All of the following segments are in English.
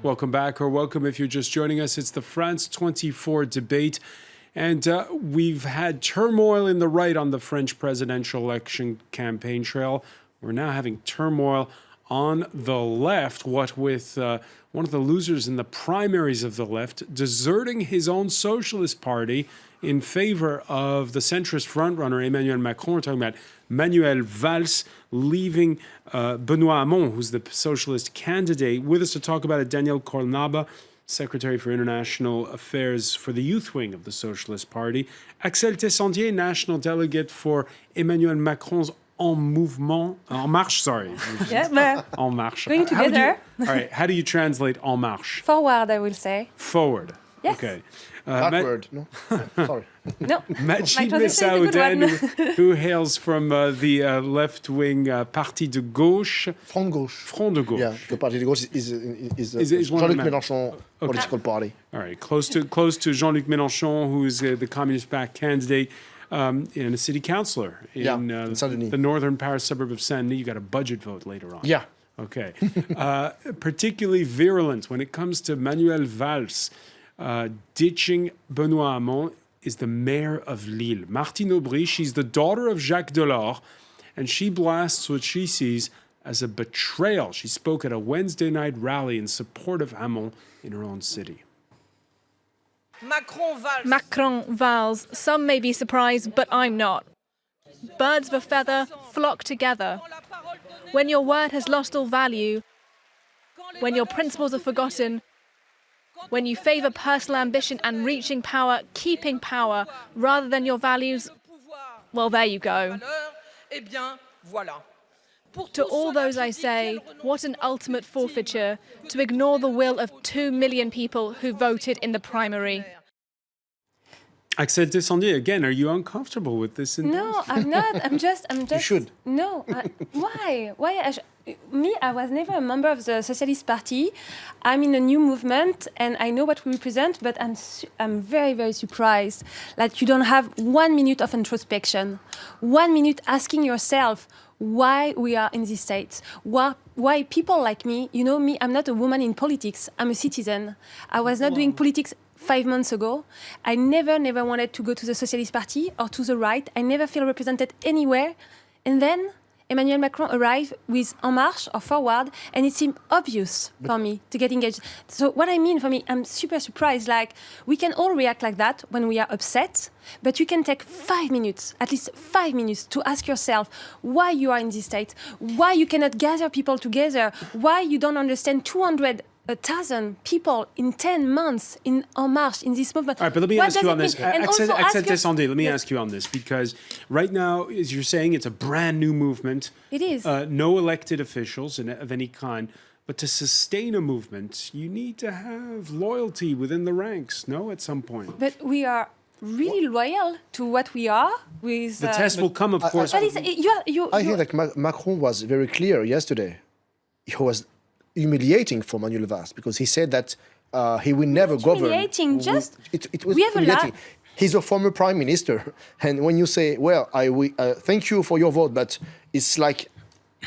Welcome back, or welcome if you're just joining us. It's the France 24 debate. And we've had turmoil in the right on the French presidential election campaign trail. We're now having turmoil on the left, what with one of the losers in the primaries of the left deserting his own Socialist Party in favor of the centrist frontrunner Emmanuel Macron. We're talking about Manuel Valls leaving Benoît Hamon, who's the Socialist candidate. With us to talk about it, Daniel Cornaba, Secretary for International Affairs for the Youth Wing of the Socialist Party. Axel Tessandier, National Delegate for Emmanuel Macron's En Marche, sorry. Yeah, En Marche. Going together. All right, how do you translate En Marche? Forward, I will say. Forward. Yes. Okay. Backward, no? Sorry. No. Majid Messaoudane, who hails from the left-wing Parti de Gauche. Front Gauche. Front de Gauche. Yeah, the Parti de Gauche is one of Jean-Luc the Mélenchon political party. All right, close to Jean-Luc Mélenchon, who is the communist-backed candidate and a city councillor in the northern Paris suburb of Saint-Denis. You got a budget vote later on. Yeah. Okay. Particularly virulent when it comes to Manuel Valls ditching Benoît Hamon is the mayor of Lille, Martine Aubry. She's the daughter of Jacques Delors, and she blasts what she sees as a betrayal. She spoke at a Wednesday night rally in support of Hamon in her own city. Macron, Valls, some may be surprised, but I'm not. Birds of a feather flock together. When your word has lost all value, when your principles are forgotten, when you favour personal ambition and reaching power, keeping power, rather than your values, well, there you go. To all those I say, what an ultimate forfeiture to ignore the will of 2 million people who voted in the primary. Axel Tessandier, again, are you uncomfortable with this? No, I'm not. I'm just. You should. No. Why? I was never a member of the Socialist Party. I'm in a new movement, and I know what we represent. But I'm very, very surprised that you don't have 1 minute of introspection, 1 minute asking yourself why we are in this state. Why people like me? You know me. I'm not a woman in politics. I'm a citizen. I was not doing politics 5 months ago. I never wanted to go to the Socialist Party or to the right. I never feel represented anywhere. And then Emmanuel Macron arrived with En Marche or Forward, and it seemed obvious for me to get engaged. So what I mean for me, I'm super surprised. Like, we can all react like that when we are upset, but you can take 5 minutes, at least 5 minutes, to ask yourself why you are in this state, why you cannot gather people together, why you don't understand 200,000 people in 10 months in En Marche, in this movement. All right, but let me ask you on this. Axel Tessandier, let me ask you on this, because right now, as you're saying, it's a brand new movement. It is. No elected officials of any kind. But to sustain a movement, you need to have loyalty within the ranks, no, at some point. But we are really loyal to what we are. With the test will come, of course. I think that Macron was very clear yesterday. He was humiliating for Manuel Valls because he said that he will never govern. Humiliating, just it was we have humiliating. a lot. He's a former prime minister, and when you say, "Well, thank you for your vote," but it's like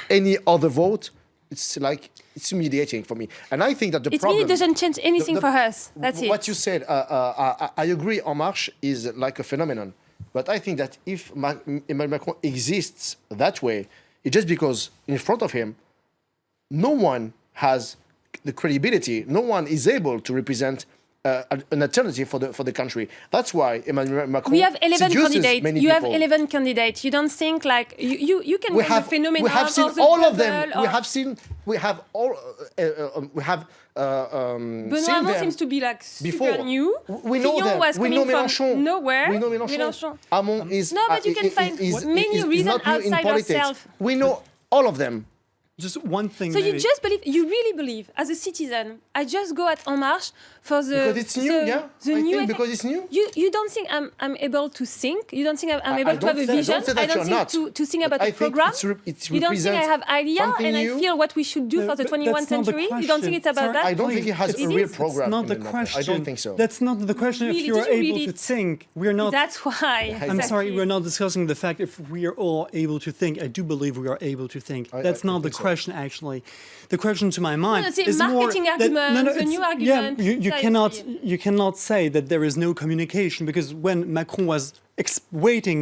any other vote, it's humiliating for me. And I think that the problem. It really doesn't change anything for us. That's it. What you said, I agree. En Marche is like a phenomenon, but I think that if Emmanuel Macron exists that way, it's just because in front of him, no one has the credibility. No one is able to represent an alternative for the country. That's why Emmanuel Macron. We have 11 candidates. Many you people. have 11 candidates. You don't think like you can have a phenomenon. We have seen all of them. We have Benoît Hamon seems to be like super new. We know Fillon them. was We coming know Mélenchon. from nowhere. We know Mélenchon. Hamon is no, but you can find many reasons outside yourself. We know all of them. Just one thing. So you just believe, you really believe, as a citizen, I just go at En Marche for the because it's new, because it's new. You don't think I'm able to think? You don't think I'm able to have a vision? I don't think to think about the program. You don't think I have idea and I feel what we should do for the 21st century? You don't think it's about that? I don't think he has a real program. That's not the question. I don't think so. That's not the question. If you are able to think, we're not. That's why. I'm sorry, we're not discussing the fact if we are all able to think. I do believe we are able to think. That's not the question. question, actually. The question to my mind it's a is more marketing that, argument, a it's- new argument. Yeah, you Seriously. cannot say that there is no communication, because when Macron was waiting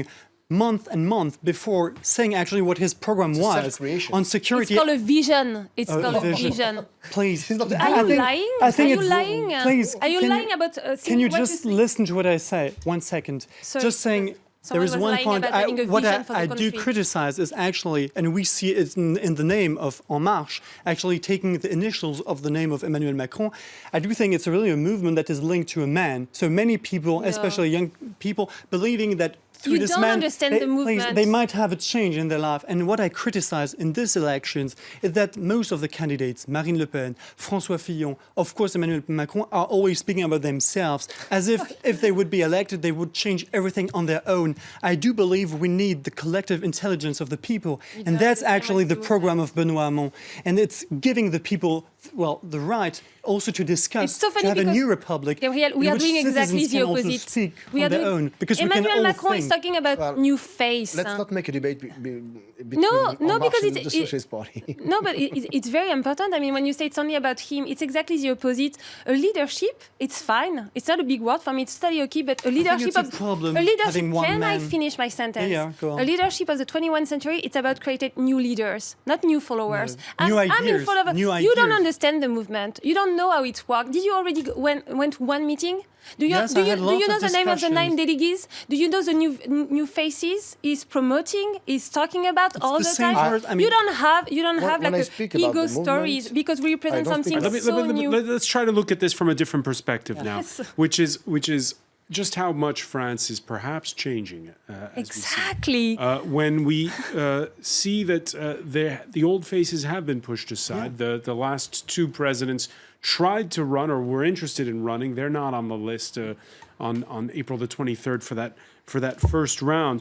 month and month before saying actually what his program was self-creation. on It's security. called a vision. It's called a vision. vision. Please, not the- Are you lying? I think Are you it's, lying? Please, Are you can lying about? Can you what just think? listen to what I say? 1 second. Sorry, Just saying. There someone is was one lying point about having a what vision for the I do country. criticize is actually, and we see it in the name of En Marche, actually taking the initials of the name of Emmanuel Macron. I do think it's really a movement that is linked to a man. So many people, especially young people, believing that through You this don't man, understand the please, movement. they might have a change in their life. And what I criticize in these elections is that most of the candidates, Marine Le Pen, François Fillon, of course Emmanuel Macron, are always speaking about themselves as if they would be elected, they would change everything on their own. I do believe we need the collective intelligence of the people. And that's actually the program of Benoît Hamon. And it's giving the people, well, the right also to discuss, It's so funny to have a because new republic. Gabriel, we in are which doing exactly citizens the can also opposite. speak We on are their doing. own, because we Emmanuel can all Macron think. is talking about new face. Let's huh? not make a debate between No, En Marche because and it's- the Socialist Party. No, but it's very important. I mean, when you say it's only about him, it's exactly the opposite. A leadership, it's fine. It's not a big word for me. It's totally okay. But a leadership it's a problem a leadership. having one Can I man. finish my sentence? Yeah, go on. A leadership of the 21st century. It's about creating new leaders, not new followers. No. New I'm in ideas, follower. new You don't ideas. understand the movement. You don't know how it works. Did you already went to one meeting? Do you Yes, do I you had do lots you know of the name of the 9 discussions. delegates? Do you know the new faces he's promoting? He's talking about all the the same time. word, I mean- you don't have When I like speak a about ego the stories movement, because we represent I don't speak something about- so new. Let's try to look at this from a different perspective now, Yes. which is just how much France is perhaps changing. As Exactly. when we see that the old faces have been pushed aside, the last two presidents tried to run or were interested in running. They're not on the list on April the 23rd for that first round.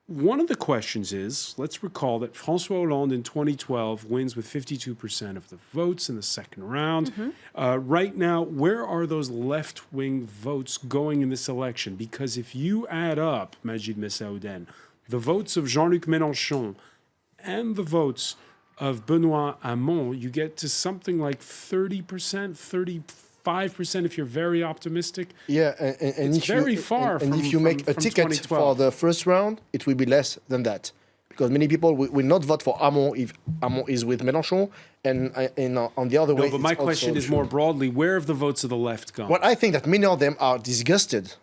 One of the questions is, let's recall that François Hollande in 2012 wins with 52% of the votes in the second round. Right now, where are those left-wing votes going in this election? Because if you add up, Majid Messaouden, the votes of Jean-Luc Mélenchon and the votes of Benoît Hamon, you get to something like 30%, 35% if you're very optimistic. Yeah, and It's if very you, far and from- if you make a from ticket 2012. for the first round, it will be less than that, because many people will not vote for Hamon if Hamon is with Mélenchon, and on the other way. No, but my it's also question is true. more broadly, where have the votes of the left gone? Well, I think that many of them are disgusted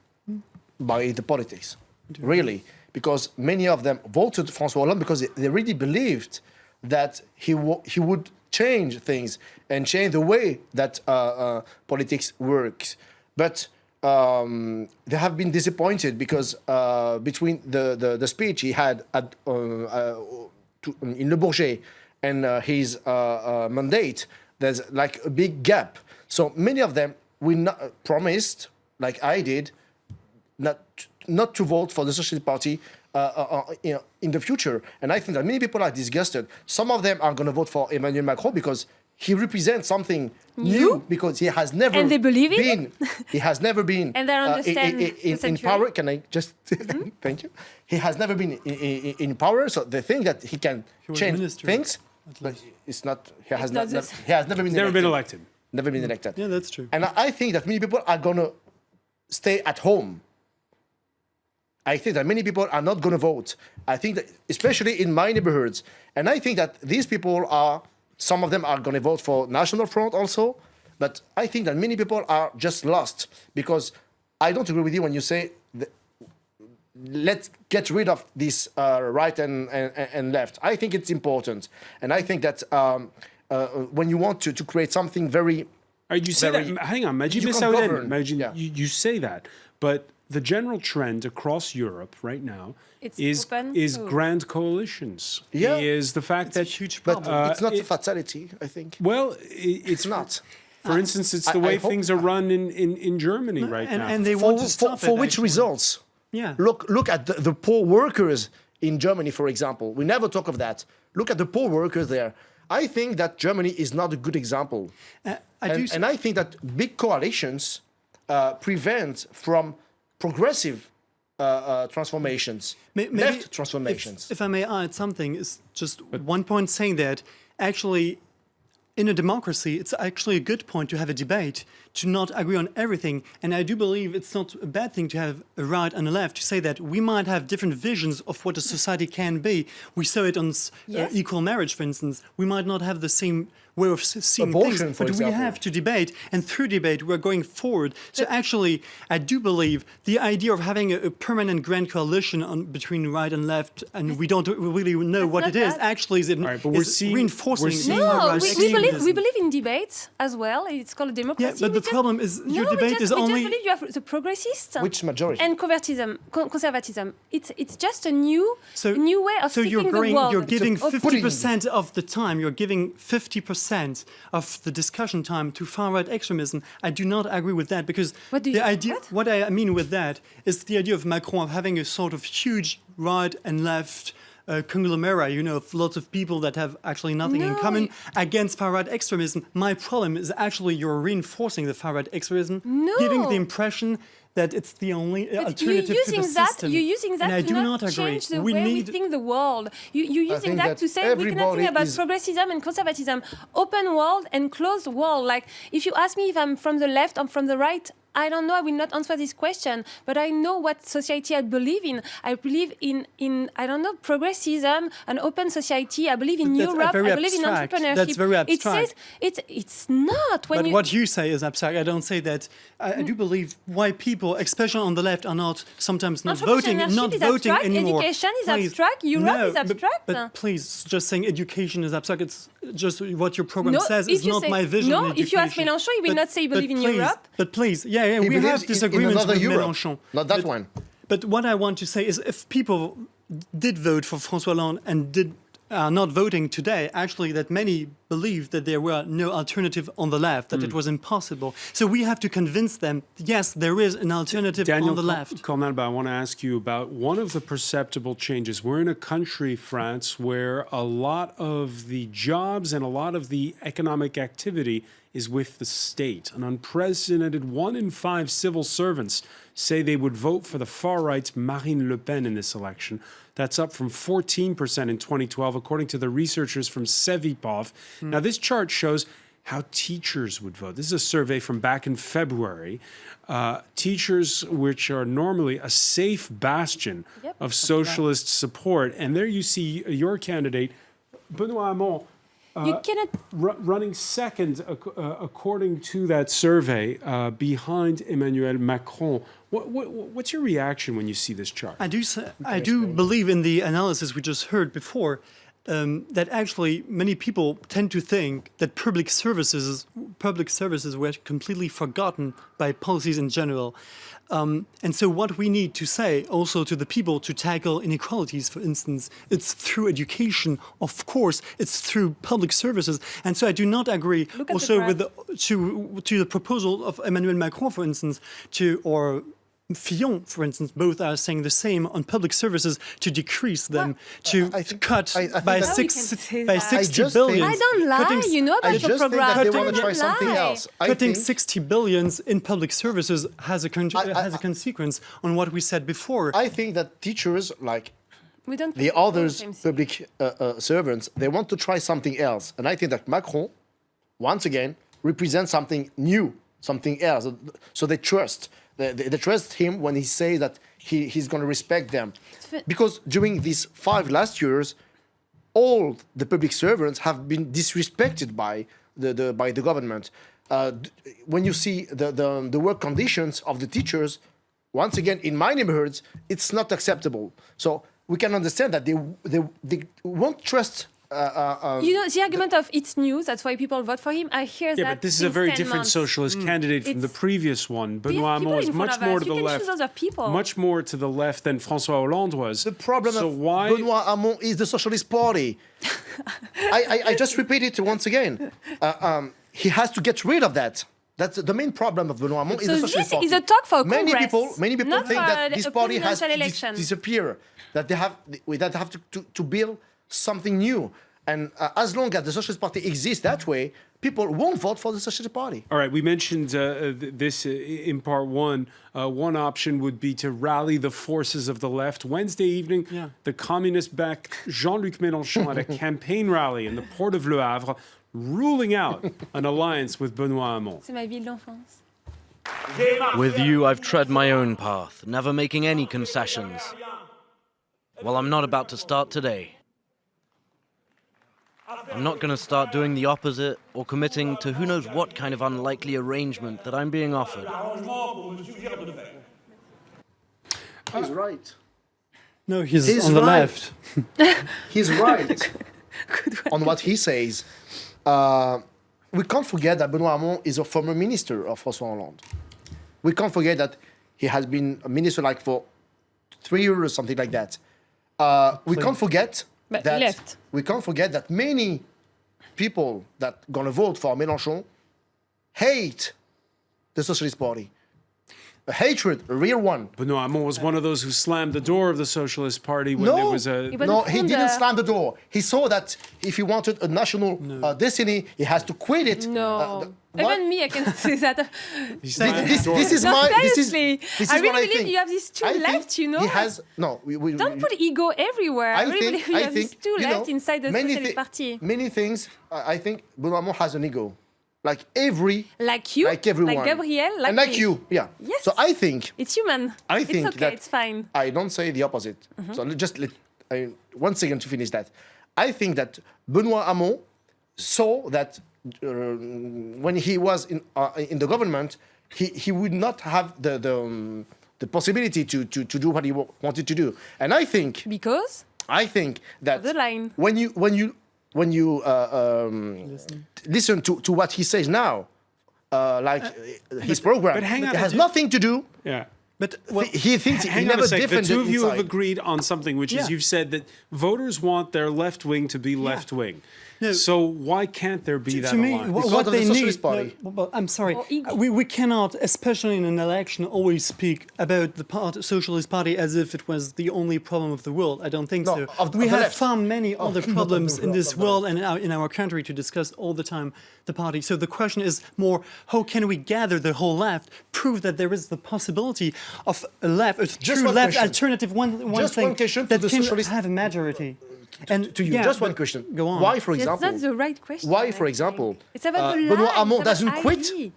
by the politics, really, because many of them voted François Hollande because they really believed that he would change things and change the way that politics works. But they have been disappointed because between the speech he had in Le Bourget and his mandate, there's like a big gap. So many of them promised, like I did, not to vote for the Socialist Party in the future. And I think that many people are disgusted. Some of them are going to vote for Emmanuel Macron because he represents something new, because he has never And they believe in been. He has never been And they understand the in century. power. Can I just thank you? He has never been in power, so they think that he can was change minister, things. But it's not. He has not not. this. He has never been. Never been elected. Never been elected. Yeah, that's true. And I think that many people are going to stay at home. I think that many people are not going to vote. I think that, especially in my neighborhoods, and I think that these people are, some of them are going to vote for National Front also, but I think that many people are just lost, because I don't agree with you when you say, let's get rid of this right and left. I think it's important. And I think that when you want to create something very... You say very- that, hang on, Majid You can't Messaouden, govern. Majid, Yeah. you say that, but the general trend across Europe right now It's is open to- grand coalitions. Yeah. Is the fact that huge But problem. it's not a fatality, I think. well, It's not. For instance, it's the I way hope things are run in Germany right now. and they For, want to stop for it, which actually. results? Yeah. Look at the poor workers in Germany, for example. We never talk of that. Look at the poor workers there. I think that Germany is not a good example. And I think that big coalitions prevent from progressive transformations, left transformations. If I may add something, is just one point saying that actually, in a democracy, it's actually a good point to have a debate, to not agree on everything. And I do believe it's not a bad thing to have a right and a left, to say that we might have different visions of what a society can be. We saw it on Yes. equal marriage, for instance. We might not have the same way of seeing Abortion, things, for but we example. have to debate, and through debate, we're going forward. So actually, I do believe the idea of having a permanent grand coalition between right and left, and we don't really know what not it is, bad. actually is, right, but we're is seeing- reinforcing we're seeing- No, far-right we extremism. believe in debates as well. It's called democracy. Yeah, but We the problem is your debate is we only- just believe you have the progressists Which majority? and conservatism. It's just a new way of So seeing the world. you're giving It's a 50% of the time, you're giving 50% of the discussion time to far-right extremism. I do not agree with that, because What do the you- idea, what? what I mean with that is the idea of Macron of having a sort of huge right and left conglomerate, of lots of people that have actually nothing in No, common you- against far-right extremism. My problem is actually you're reinforcing the far-right extremism, No. giving the impression that it's the only But alternative to the system. You're using that and I to do not not agree. change the we way we need think the world. You're using think that that to say we cannot everybody think about is- progressivism and conservatism, open world and closed world. Like, if you ask me if I'm from the left or from the right, I don't know. I will not answer this question. But I know what society I believe in. I believe in I don't know, progressivism, an open society. I believe in That's Europe. very I believe abstract. in entrepreneurship. That's very It says abstract. it's not when But you. what you say is abstract. I don't say that. I do believe why people, especially on the left, are not sometimes not voting Entrepreneurship is abstract, anymore. education is Please. abstract, Europe No, is abstract. But please, just saying education is abstract. It's just what your program says if is you not say- my vision. No, on if you ask education. Mélenchon, he will not say he but believes in please, Europe. But please, we believes have in disagreements another with Europe, Mélenchon. not that But- one. But what I want to say is, if people did vote for François Hollande and are not voting today, actually that many believed that there were no alternative on the left, that it was impossible. So we have to convince them, yes, there is an alternative Daniel on the left. Colnalba, I want to ask you about one of the perceptible changes. We're in a country, France, where a lot of the jobs and a lot of the economic activity is with the state. An unprecedented 1 in 5 civil servants say they would vote for the far-right's Marine Le Pen in this election. That's up from 14% in 2012, according to the researchers from Sevipov. Now, this chart shows how teachers would vote. This is a survey from back in February. Teachers, which are normally a safe bastion of socialist support. And there you see your candidate, Benoît Hamon, You cannot. running second, according to that survey, behind Emmanuel Macron. What's your reaction when you see this chart? I do believe in the analysis we just heard before, that actually many people tend to think that public services were completely forgotten by policies in general. And so what we need to say also to the people to tackle inequalities, for instance, it's through education, of course, it's through public services. And so I do not agree Look at also the with to the proposal of Emmanuel Macron, for instance, or Fillon, for instance, both are saying the same on public services to decrease them, I think- cut I think by that- How we can say by that? 60 just billion. think- I don't lie. Cutting- You know I about your just think program. that they I want to don't try something lie. else. I Cutting think- 60 billions in public services has a consequence on what we said before. I think that teachers, like We don't the think all others same thing. public servants, they want to try something else. And I think that Macron, once again, represents something new, something else. So they trust. They trust him when he says that he's going to respect them. Because during these 5 last years, all the public servants have been disrespected by the government. When you see the work conditions of the teachers, once again, in my neighborhoods, it's not acceptable. So we can understand that they won't trust. You know, the argument of it's news, that's why people vote for him. I hear that. Yeah, but this is a since very 10 different months. socialist candidate from the It's- previous one. We have Benoît people Hamon is in front much of more us. to the You can left. choose other people. Much more to the left than François Hollande was. The problem so of why? Benoît Hamon is the Socialist Party. I just repeat it once again. He has to get rid of that. That's the main problem of Benoît Hamon. Is So the Socialist this Party. is a talk for many Congress, people not think for that this a party has to presidential election. disappear. That they have to build something new. And as long as the Socialist Party exists that way, people won't vote for the Socialist Party. All right, we mentioned this in part one. One option would be to rally the forces of the left. Wednesday evening, the communist-backed Jean-Luc Mélenchon at a campaign rally in the port of Le Havre, ruling out an alliance with Benoît Hamon. C'est ma ville d'enfance. With you, I've tread my own path, never making any concessions. Well, I'm not about to start today. I'm not going to start doing the opposite or committing to who knows what kind of unlikely arrangement that I'm being offered. He's right. No, he's on the right. left. He's right on what he says. We can't forget that Benoît Hamon is a former minister of François Hollande. We can't forget that he has been a minister like for 3 years or something like that. We can't forget But he left. we can't forget that many people that gonna vote for Mélenchon hate the Socialist Party. A hatred, a real one. Benoît Hamon was one of those who slammed the door of the Socialist Party when there was a... He was No, the he didn't founder. slam the door. He saw that if he wanted a national destiny, he has to quit it. No. What? Even me, I can say that. He slammed This, the door. this is No, my. This is, seriously. this is I what really I believe think. you have these two I think left, you know? He has no. Don't put ego everywhere. I really believe you have these two you know, left inside the many Socialist Party. Many things. I think Benoît Hamon has an ego, like every, Like you, like everyone, like Gabriel, like and like me. you. Yeah. Yes. So I think It's human. I think it's okay, that it's fine. I don't say the opposite. So just let, 1 second to finish that. I think that Benoît Hamon saw that when he was in the government, he would not have the possibility to do what he wanted to do. And I think Because that the line. when you listen to what he says now, his program, but hang on, it has nothing to do. Yeah. But He thinks he Hang on never a sec. The defended two of you have inside. agreed on something, which is Yeah. you've said that voters want their left wing to be left wing. No. So why can't there be that to me, alliance? Because what of the they Socialist need. Party. No, but I'm sorry. Or ego. We cannot, especially in an election, always speak about the Socialist Party as if it was the only problem of the world. I don't think No, so. of the We have left. found many other problems in this of the world and in our country to discuss all the time the party. So the question is more, how can we gather the whole left, prove that there is the possibility of a left, a true one left question. alternative, one Just thing one question to that the can socialist- have a majority. And To you, yeah, just one but question. Go on. Why, for That's example, not the right question. why, I for think. example, It's about the Benoît line. Hamon it's doesn't about quit ID.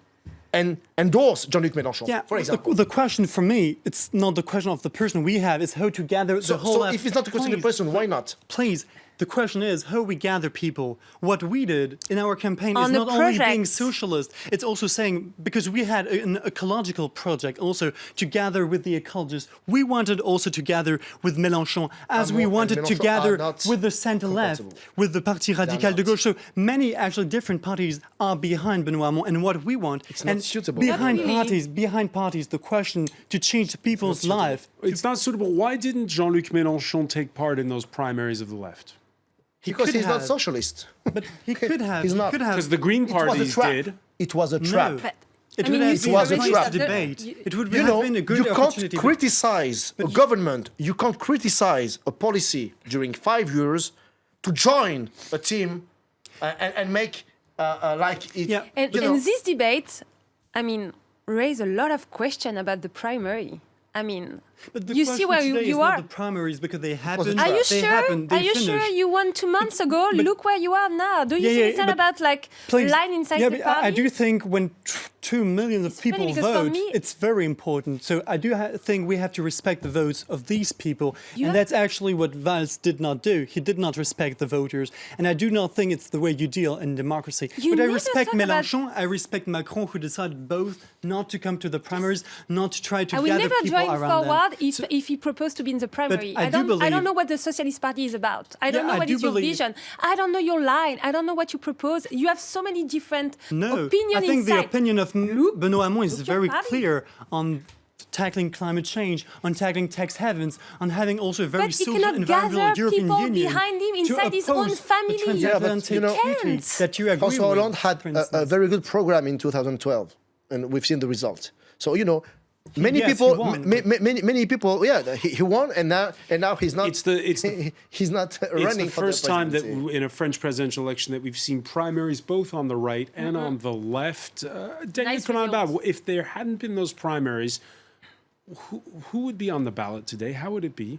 and endorse Jean-Luc Mélenchon, Yeah, for example? The question for me, it's not the question of the person we have, it's how to gather the whole So left. if it's not a question of the Please, person, why not? Please, the question is how we gather people. What we did in our campaign is On the not only being project. socialist, it's also saying, because we had an ecological project also to gather with the ecologists, we wanted also to gather with Mélenchon, as we Hamon and wanted to Mélenchon gather are not with the center-left, compatible. with the Parti Radical de not. Gauche. So many actually different parties are behind Benoît Hamon and what we want. It's not and suitable. Behind Not really. behind parties, the question to change people's life. It's not suitable. Why didn't Jean-Luc Mélenchon take part in those primaries of the left? Because could he's not have. socialist. But he could have. He's he not. could have. Because the Green It was a parties trap. did. It was a trap. But, It I would mean, have you been was a a trap. debate. It would You have know, been a good you can't opportunity. criticize a government, you can't criticize a policy during 5 years to join a team and make like it. Yeah. And, you know, and this debate, I mean, raise a lot of question about the primary. I mean, But the you see question where today is you not are. the primaries because they was a happened. trap. Are you they sure? happened. They Are you sure finished. you won 2 months ago? Look where you are now. Do you Yeah, think yeah, it's not but about like Please. line inside yeah, the but party? I do think when 2 million of It's funny people because for vote, me- it's very important. So I do think we have to respect the votes of these people. You and have- that's actually what Valls did not do. He did not respect the voters. And I do not think it's the way you deal in democracy. You but I never respect talk about- Mélenchon. I respect Macron, who decided both not to come to the primaries, not to try to I will gather never people join around forward them. if he proposed to be in the primary. I do I don't believe- know what the Socialist Party is about. I don't Yeah, know I what do is your believe- vision. I don't know your line. I don't know what you propose. You have so many different No, opinions I think inside. the opinion of Benoît Hamon is look your very party. clear on tackling climate change, on tackling tax havens, on having also a very But he social cannot environmental gather European people Union behind him to inside his own oppose family. the Yeah, but, transatlantic you know, treaty Can't. that you agree François with, Hollande had for a instance. very good program in 2012, and we've seen the result. So, you know, Many Yes, people, he won. many people, yeah, he won, and now he's not. He's not running. It's the for first time that presidency. in a French presidential election that we've seen primaries both on the right and on the left. Daniel Nice Conan-Bas, results. if there hadn't been those primaries, who would be on the ballot today? How would it be?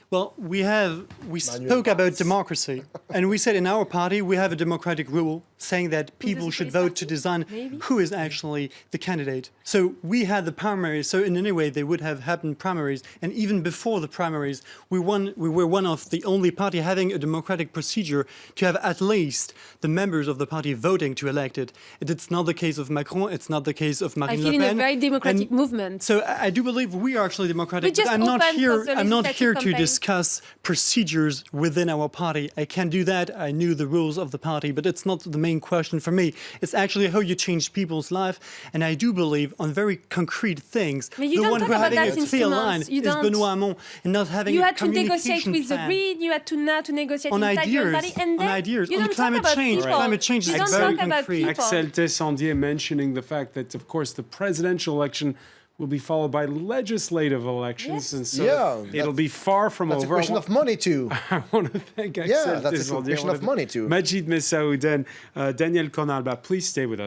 Well, we spoke about democracy, and we said in our party we have a democratic rule saying that people should vote to design who is actually the candidate. So we had the primaries, so in any way they would have happened primaries, and even before the primaries, we were one of the only party having a democratic procedure to have at least the members of the party voting to elect it. It's not the case of Macron, it's not the case of I Marine feel Le in Pen. a very democratic and movement. So I do believe we are actually democratic. We just but I'm not opened here. for the I'm not legislative here to campaign. discuss procedures within our party. I can't do that. I knew the rules of the party, but it's not the main question for me. It's actually how you change people's life, and I do believe on very concrete things. But you the don't one talk who about having that a since clear 2 line months. You is don't. Benoît Hamon, and not having You a had to negotiate communication with the plan. Green. You had to now to negotiate On inside your ideas, party, and on then ideas, you on don't climate talk about change. people. Climate change you is don't very talk about concrete. people. Axel Tessandier mentioning the fact that, of course, the presidential election will be followed by legislative elections, Yes. and so Yeah, it'll be far from That's a over. question of money too. I want to thank Axel Yeah, that's a Tessandier. question I wanna of money too. Majid Messaoud and Daniel Conan-Bas, please stay with us.